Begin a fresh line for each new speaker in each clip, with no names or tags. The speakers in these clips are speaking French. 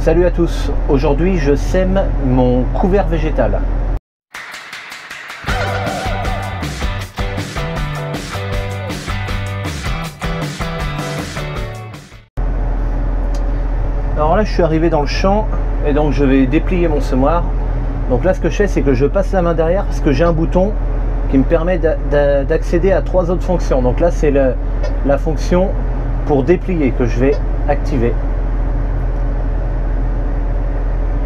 Salut à tous, aujourd'hui je sème mon couvert végétal. Alors là je suis arrivé dans le champ et donc je vais déplier mon semoir. Donc là ce que je fais c'est que je passe la main derrière parce que j'ai un bouton qui me permet d'accéder à 3 autres fonctions. Donc là c'est la fonction pour déplier que je vais activer.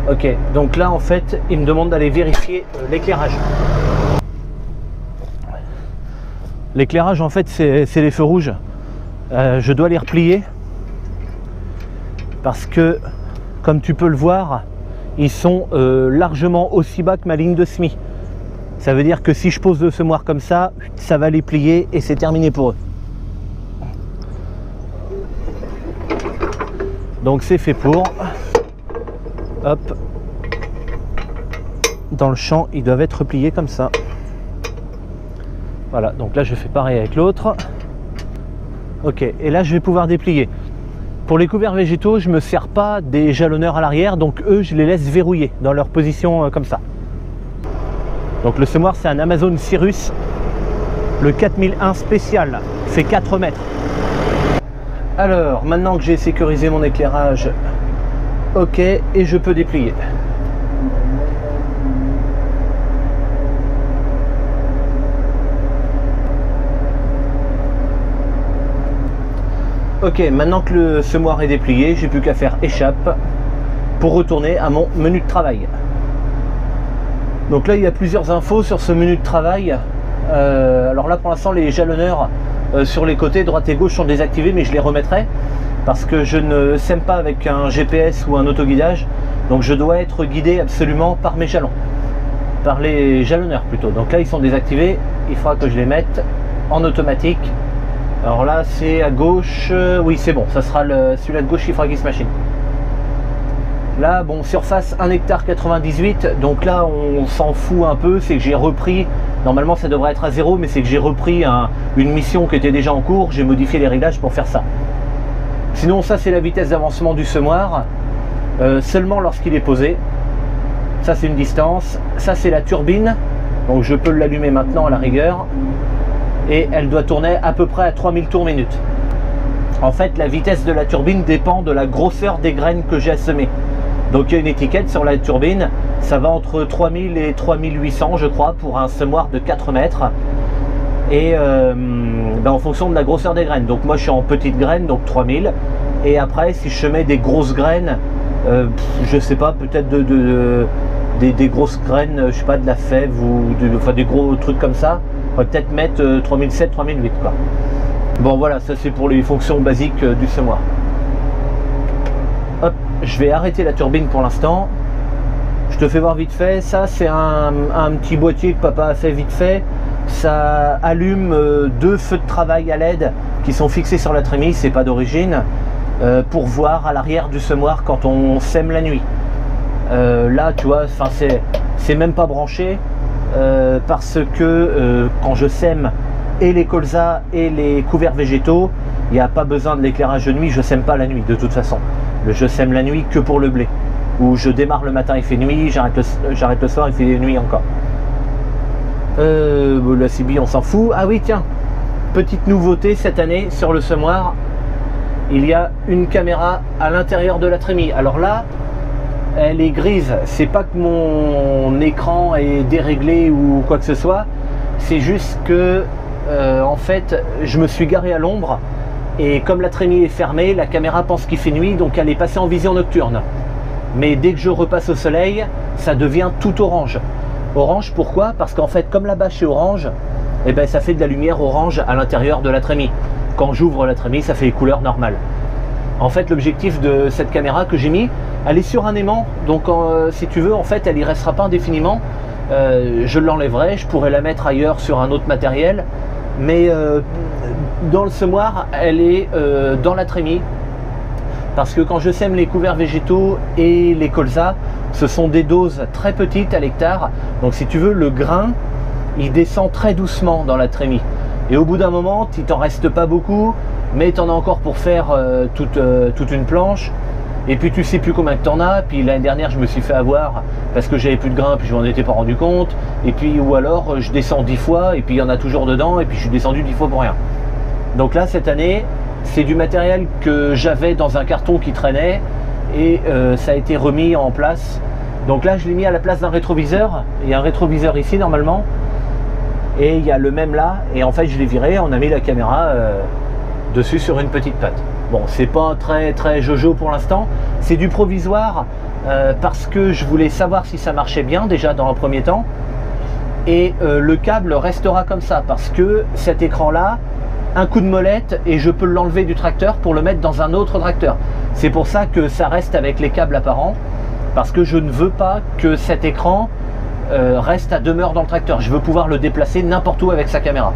Ok, donc là en fait il me demande d'aller vérifier l'éclairage. L'éclairage en fait c'est les feux rouges. Je dois les replier parce que comme tu peux le voir ils sont largement aussi bas que ma ligne de semis. Ça veut dire que si je pose le semoir comme ça va les plier et c'est terminé pour eux. Donc c'est fait pour. Hop, dans le champ ils doivent être repliés comme ça. Voilà, donc là je fais pareil avec l'autre. Ok, et là je vais pouvoir déplier. Pour les couverts végétaux je me sers pas des jalonneurs à l'arrière, donc eux je les laisse verrouiller dans leur position comme ça. Donc le semoir c'est un Amazon Cirrus, le 4001 spécial, fait 4 mètres. Alors maintenant que j'ai sécurisé mon éclairage, ok, et je peux déplier. Ok, maintenant que le semoir est déplié, j'ai plus qu'à faire échappe pour retourner à mon menu de travail. Donc là il y a plusieurs infos sur ce menu de travail. Alors là pour l'instant les jalonneurs sur les côtés droite et gauche sont désactivés, mais je les remettrai parce que je ne sème pas avec un GPS ou un autoguidage, donc je dois être guidé absolument par mes jalons, par les jalonneurs plutôt. Donc là ils sont désactivés, il faudra que je les mette en automatique. Alors là c'est à gauche, oui c'est bon, ça sera celui-là de gauche, il faudra qu'il se machine. Là bon, surface 1 hectare 98, donc là on s'en fout un peu, c'est que j'ai repris, normalement ça devrait être à 0, mais c'est que j'ai repris une mission qui était déjà en cours, j'ai modifié les réglages pour faire ça. Sinon ça c'est la vitesse d'avancement du semoir, seulement lorsqu'il est posé. Ça c'est une distance, ça c'est la turbine, donc je peux l'allumer maintenant à la rigueur. Et elle doit tourner à peu près à 3000 tours minute. En fait la vitesse de la turbine dépend de la grosseur des graines que j'ai à semer. Donc il y a une étiquette sur la turbine, ça va entre 3000 et 3800 je crois pour un semoir de 4 mètres. Et en fonction de la grosseur des graines. Donc moi je suis en petite graine, donc 3000. Et après si je semais des grosses graines, je sais pas, peut-être des grosses graines, je sais pas, de la fève ou enfin des gros trucs comme ça, on va peut-être mettre 3007, 3008 quoi. Bon voilà, ça c'est pour les fonctions basiques du semoir. Hop, je vais arrêter la turbine pour l'instant. Je te fais voir vite fait, ça c'est un petit boîtier que papa a fait vite fait. Ça allume 2 feux de travail à LED qui sont fixés sur la trémie, c'est pas d'origine, pour voir à l'arrière du semoir quand on sème la nuit. Là tu vois, c'est même pas branché parce que quand je sème et les colzas et les couverts végétaux, il n'y a pas besoin de l'éclairage de nuit, je sème pas la nuit de toute façon. Je sème la nuit que pour le blé, où je démarre le matin il fait nuit, j'arrête le soir il fait nuit encore. La CB on s'en fout. Ah oui tiens, petite nouveauté cette année sur le semoir, il y a une caméra à l'intérieur de la trémie. Alors là elle est grise, c'est pas que mon écran est déréglé ou quoi que ce soit, c'est juste que en fait je me suis garé à l'ombre et comme la trémie est fermée, la caméra pense qu'il fait nuit, donc elle est passée en vision nocturne. Mais dès que je repasse au soleil, ça devient tout orange. Orange pourquoi? Parce qu'en fait comme la bâche est orange, et ben ça fait de la lumière orange à l'intérieur de la trémie. Quand j'ouvre la trémie, ça fait les couleurs normales. En fait l'objectif de cette caméra que j'ai mis, elle est sur un aimant, donc si tu veux en fait elle y restera pas indéfiniment. Je l'enlèverai, je pourrais la mettre ailleurs sur un autre matériel, mais dans le semoir elle est dans la trémie, parce que quand je sème les couverts végétaux et les colzas, ce sont des doses très petites à l'hectare, donc si tu veux le grain il descend très doucement dans la trémie et au bout d'un moment il t'en reste pas beaucoup, mais tu en as encore pour faire toute une planche. et puis tu sais plus combien que t'en as. Puis l'année dernière je me suis fait avoir parce que j'avais plus de grain, puis je m'en étais pas rendu compte, et puis ou alors je descends 10 fois et puis il y en a toujours dedans, et puis je suis descendu 10 fois pour rien. Donc là cette année c'est du matériel que j'avais dans un carton qui traînait, et ça a été remis en place. Donc là je l'ai mis à la place d'un rétroviseur. Il y a un rétroviseur ici normalement, et il y a le même là, et en fait je l'ai viré, on a mis la caméra dessus sur une petite patte. Bon, c'est pas très jojo pour l'instant, c'est du provisoire parce que je voulais savoir si ça marchait bien déjà dans un premier temps, et le câble restera comme ça parce que cet écran là, un coup de molette et je peux l'enlever du tracteur pour le mettre dans un autre tracteur. C'est pour ça que ça reste avec les câbles apparents, parce que je ne veux pas que cet écran reste à demeure dans le tracteur. Je veux pouvoir le déplacer n'importe où avec sa caméra.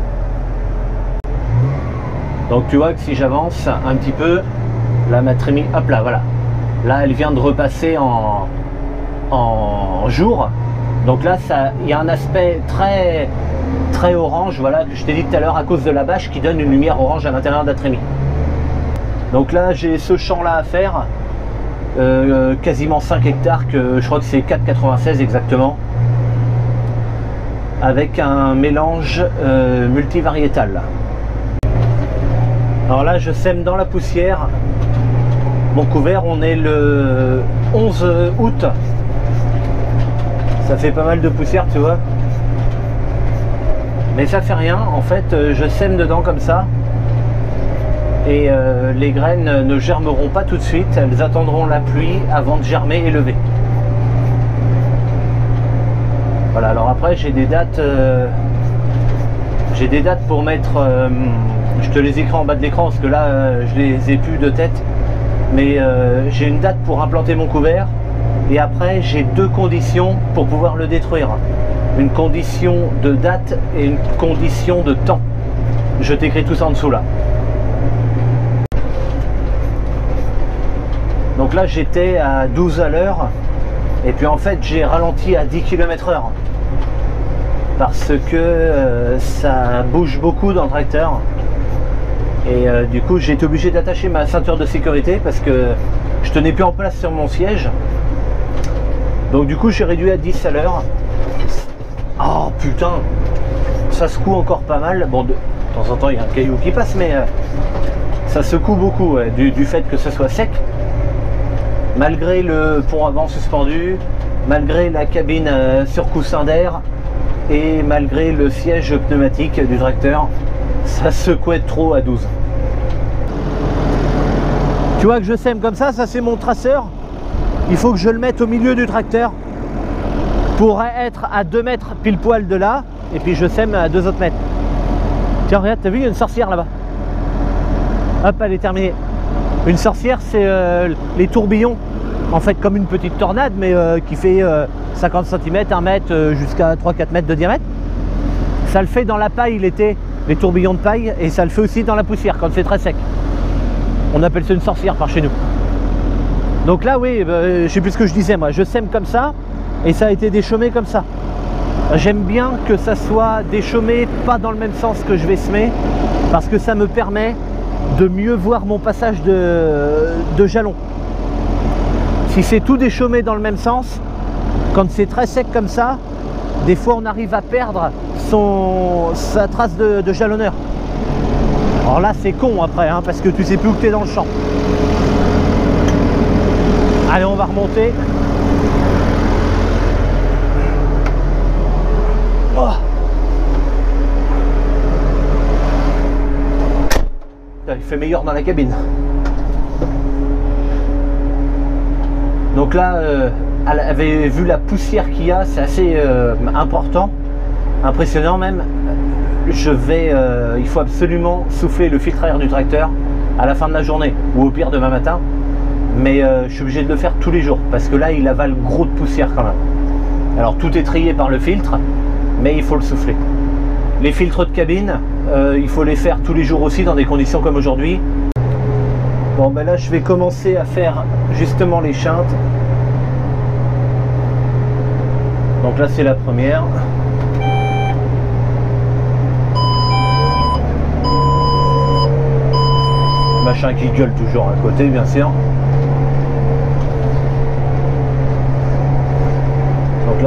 Donc tu vois que si j'avance un petit peu, là ma trémie, hop là, voilà. Là elle vient de repasser en jour. Donc là il y a un aspect très orange, voilà, que je t'ai dit tout à l'heure, à cause de la bâche qui donne une lumière orange à l'intérieur de la trémie. Donc là j'ai ce champ là à faire, quasiment 5 hectares, que je crois que c'est 4,96 exactement, avec un mélange multivariétal. Alors là je sème dans la poussière mon couvert. On est le 11 août, ça fait pas mal de poussière tu vois, mais ça fait rien. En fait je sème dedans comme ça, et les graines ne germeront pas tout de suite, elles attendront la pluie avant de germer et lever. Voilà, alors après j'ai des dates pour mettre, je te les écris en bas de l'écran parce que là je les ai plus de tête, mais j'ai une date pour implanter mon couvert, et après j'ai deux conditions pour pouvoir le détruire. Une condition de date et une condition de temps. Je t'écris tout ça en dessous là. Donc là j'étais à 12 à l'heure, et puis en fait j'ai ralenti à 10 km/h parce que ça bouge beaucoup dans le tracteur, et du coup j'ai été obligé d'attacher ma ceinture de sécurité parce que je tenais plus en place sur mon siège. Donc du coup j'ai réduit à 10 à l'heure. Oh putain, ça secoue encore pas mal. Bon, de temps en temps il y a un caillou qui passe, mais ça secoue beaucoup, ouais, du fait que ce soit sec. Malgré le pont avant suspendu, malgré la cabine sur coussin d'air, et malgré le siège pneumatique du tracteur, ça secouait trop à 12. Tu vois que je sème comme ça c'est mon traceur. Il faut que je le mette au milieu du tracteur pour être à 2 mètres pile poil de là, et puis je sème à 2 autres mètres. Tiens, regarde, t'as vu, il y a une sorcière là-bas. Hop, elle est terminée. Une sorcière, c'est les tourbillons, en fait comme une petite tornade, mais qui fait 50 cm, 1 mètre, jusqu'à 3-4 mètres de diamètre. Ça le fait dans la paille l'été, les tourbillons de paille, et ça le fait aussi dans la poussière quand c'est très sec. On appelle ça une sorcière par chez nous. Donc là, oui, je sais plus ce que je disais, moi, je sème comme ça, et ça a été déchaumé comme ça. J'aime bien que ça soit déchaumé, pas dans le même sens que je vais semer, parce que ça me permet de mieux voir mon passage de jalon. Si c'est tout déchaumé dans le même sens, quand c'est très sec comme ça, des fois on arrive à perdre sa trace de jalonneur. Alors là c'est con après, hein, parce que tu sais plus où tu es dans le champ. Allez, on va remonter. Oh. Il fait meilleur dans la cabine. Donc là, elle avait vu la poussière qu'il y a, c'est assez important, impressionnant même. Il faut absolument souffler le filtre à air du tracteur à la fin de la journée, ou au pire demain matin. Mais je suis obligé de le faire tous les jours parce que là il avale gros de poussière quand même. Alors tout est trié par le filtre, mais il faut le souffler. Les filtres de cabine, il faut les faire tous les jours aussi dans des conditions comme aujourd'hui. Bon ben là je vais commencer à faire justement les chintes. Donc là c'est la première. Machin qui gueule toujours à côté bien sûr.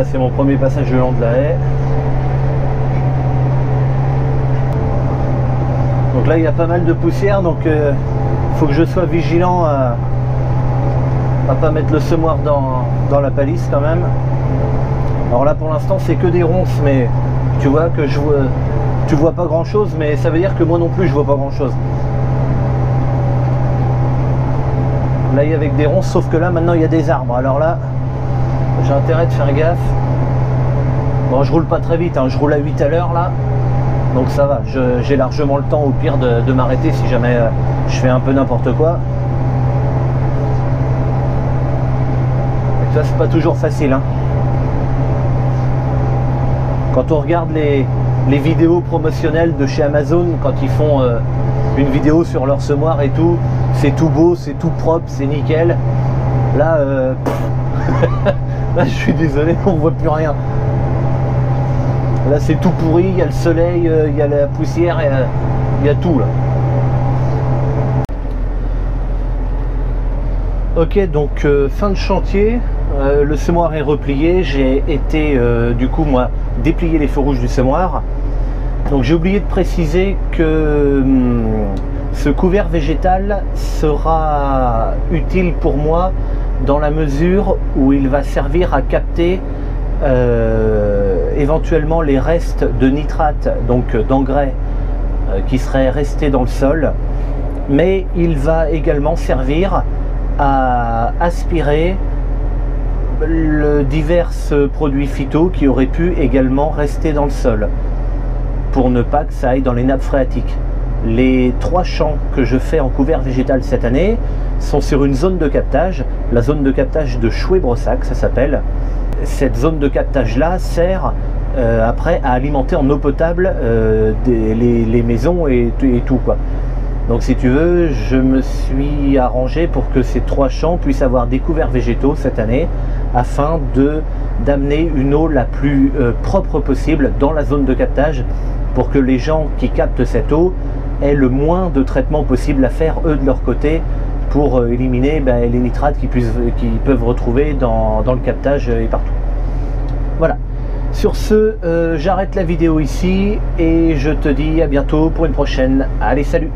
là c'est mon premier passage le long de la haie. Donc là il y a pas mal de poussière, donc faut que je sois vigilant à pas mettre le semoir dans la palisse quand même. Alors là pour l'instant c'est que des ronces, mais tu vois que tu vois pas grand chose, mais ça veut dire que moi non plus je vois pas grand chose. Là il y a avec des ronces, sauf que là maintenant il y a des arbres, alors là j'ai intérêt de faire gaffe. Bon, je roule pas très vite, hein. Je roule à 8 à l'heure là, donc ça va, j'ai largement le temps au pire de m'arrêter si jamais je fais un peu n'importe quoi. Et ça c'est pas toujours facile, hein. Quand on regarde les vidéos promotionnelles de chez Amazon, quand ils font une vidéo sur leur semoir et tout, c'est tout beau, c'est tout propre, c'est nickel. Là, là je suis désolé, on voit plus rien. Là c'est tout pourri, il y a le soleil, il y a la poussière, il y a tout là. Ok, donc fin de chantier, le semoir est replié, j'ai été du coup moi déplier les feux rouges du semoir. Donc j'ai oublié de préciser que ce couvert végétal sera utile pour moi dans la mesure où il va servir à capter éventuellement les restes de nitrate, donc d'engrais qui seraient restés dans le sol, mais il va également servir à aspirer divers produits phyto qui auraient pu également rester dans le sol pour ne pas que ça aille dans les nappes phréatiques. Les 3 champs que je fais en couvert végétal cette année sont sur une zone de captage, la zone de captage de Chouet-Brossac ça s'appelle. Cette zone de captage là sert après à alimenter en eau potable les maisons et tout quoi. Donc si tu veux, je me suis arrangé pour que ces 3 champs puissent avoir des couverts végétaux cette année afin d'amener une eau la plus propre possible dans la zone de captage pour que les gens qui captent cette eau aient le moins de traitement possible à faire eux de leur côté pour éliminer les nitrates qu'ils peuvent retrouver dans le captage et partout. Voilà. Sur ce, j'arrête la vidéo ici et je te dis à bientôt pour une prochaine. Allez, salut!